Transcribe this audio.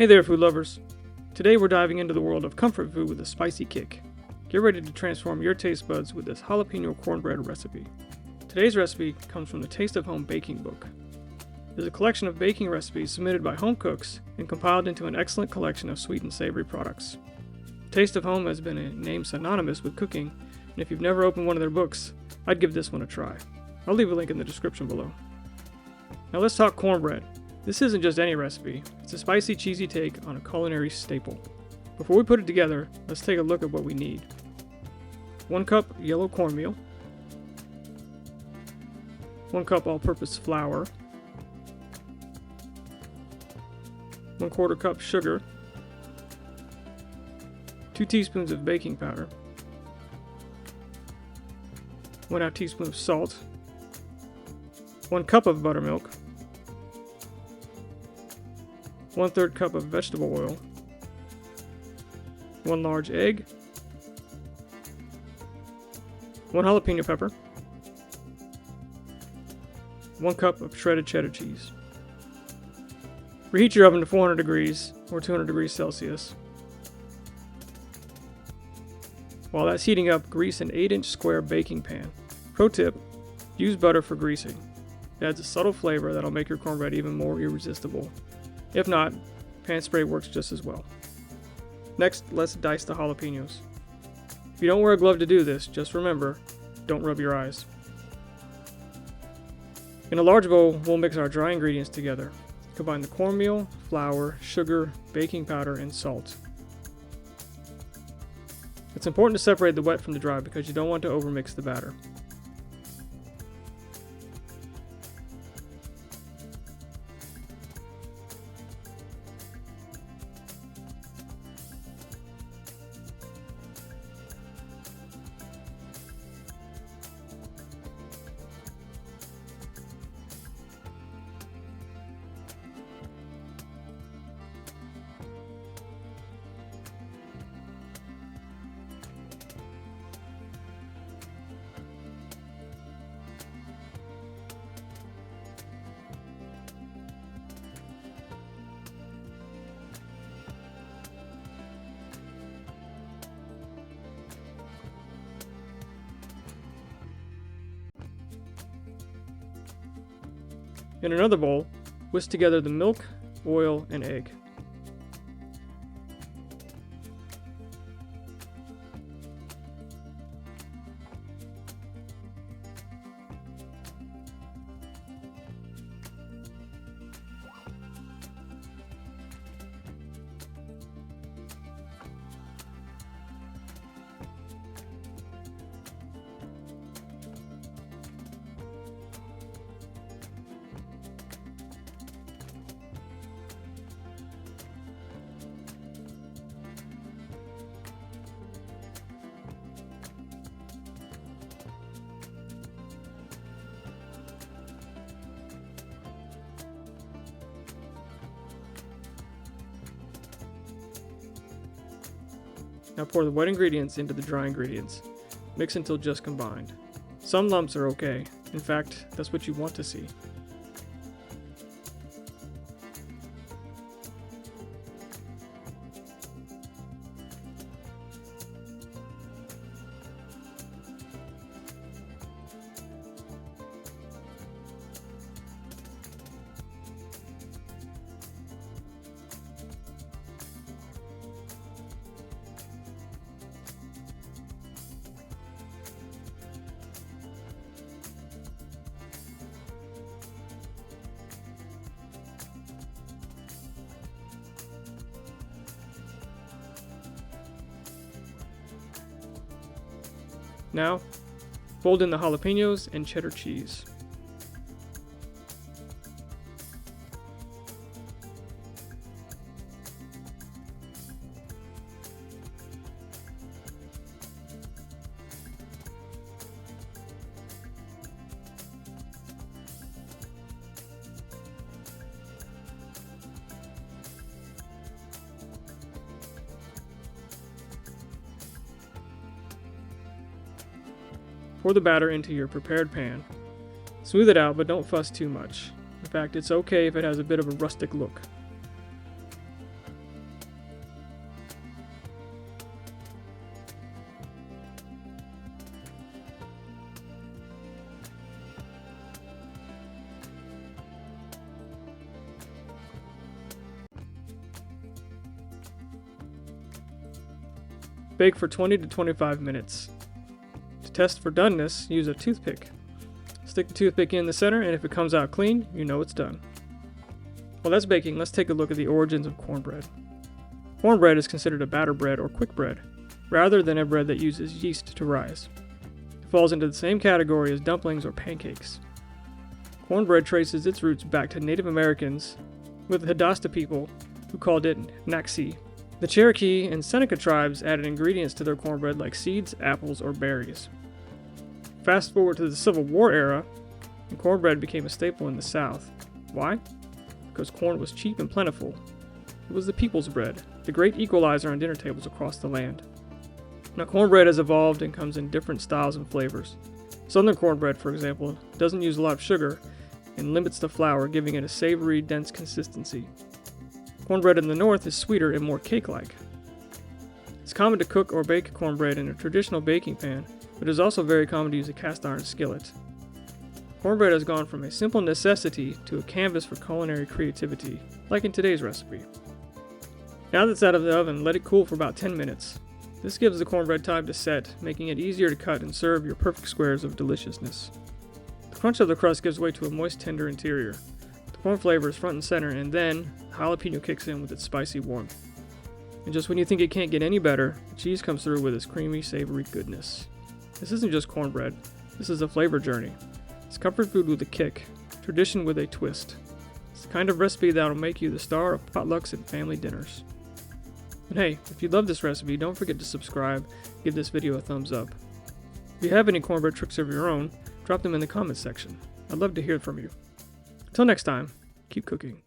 Hey there, food lovers. Today we're diving into the world of comfort food with a spicy kick. Get ready to transform your taste buds with this jalapeno cornbread recipe. Today's recipe comes from the Taste of Home Baking Book. It is a collection of baking recipes submitted by home cooks and compiled into an excellent collection of sweet and savory products. Taste of Home has been a name synonymous with cooking, and if you've never opened one of their books, I'd give this one a try. I'll leave a link in the description below. Now let's talk cornbread. This isn't just any recipe, it's a spicy, cheesy take on a culinary staple. Before we put it together, let's take a look at what we need. 1 cup yellow cornmeal, 1 cup all-purpose flour, 1/4 cup sugar, 2 teaspoons of baking powder, 1/2 teaspoon of salt, 1 cup of buttermilk, 1/3 cup of vegetable oil, 1 large egg, 1 jalapeno pepper, 1 cup of shredded cheddar cheese. Reheat your oven to 400 degrees or 200 degrees Celsius. While that's heating up, grease an 8-inch square baking pan. Pro tip, use butter for greasing. It adds a subtle flavor that'll make your cornbread even more irresistible. If not, pan spray works just as well. Next, let's dice the jalapenos. If you don't wear a glove to do this, just remember, don't rub your eyes. In a large bowl, we'll mix our dry ingredients together. Combine the cornmeal, flour, sugar, baking powder, and salt. It's important to separate the wet from the dry because you don't want to overmix the batter. In another bowl, whisk together the milk, oil, and egg. Now pour the wet ingredients into the dry ingredients. Mix until just combined. Some lumps are okay. In fact, that's what you want to see. Now, fold in the jalapenos and cheddar cheese. Pour the batter into your prepared pan. Smooth it out, but don't fuss too much. In fact, it's okay if it has a bit of a rustic look. Bake for 20 to 25 minutes. To test for doneness, use a toothpick. Stick the toothpick in the center, and if it comes out clean, you know it's done. While that's baking, let's take a look at the origins of cornbread. Cornbread is considered a batter bread or quick bread, rather than a bread that uses yeast to rise. It falls into the same category as dumplings or pancakes. Cornbread traces its roots back to Native Americans, with the Hadasta people who called it Naxi. The Cherokee and Seneca tribes added ingredients to their cornbread like seeds, apples, or berries. Fast forward to the Civil War era, and cornbread became a staple in the South. Why? Because corn was cheap and plentiful. It was the people's bread, the great equalizer on dinner tables across the land. Now, cornbread has evolved and comes in different styles and flavors. Southern cornbread, for example, doesn't use a lot of sugar and limits the flour, giving it a savory, dense consistency. Cornbread in the North is sweeter and more cake-like. It's common to cook or bake cornbread in a traditional baking pan, but it is also very common to use a cast iron skillet. Cornbread has gone from a simple necessity to a canvas for culinary creativity, like in today's recipe. Now that it's out of the oven, let it cool for about 10 minutes. This gives the cornbread time to set, making it easier to cut and serve your perfect squares of deliciousness. The crunch of the crust gives way to a moist, tender interior. The corn flavor is front and center, and then jalapeno kicks in with its spicy warmth. And just when you think it can't get any better, the cheese comes through with its creamy, savory goodness. This isn't just cornbread, this is a flavor journey. It's comfort food with a kick, tradition with a twist. It's the kind of recipe that'll make you the star of potlucks and family dinners. And hey, if you love this recipe, don't forget to subscribe, give this video a thumbs up. If you have any cornbread tricks of your own, drop them in the comments section. I'd love to hear from you. Until next time, keep cooking.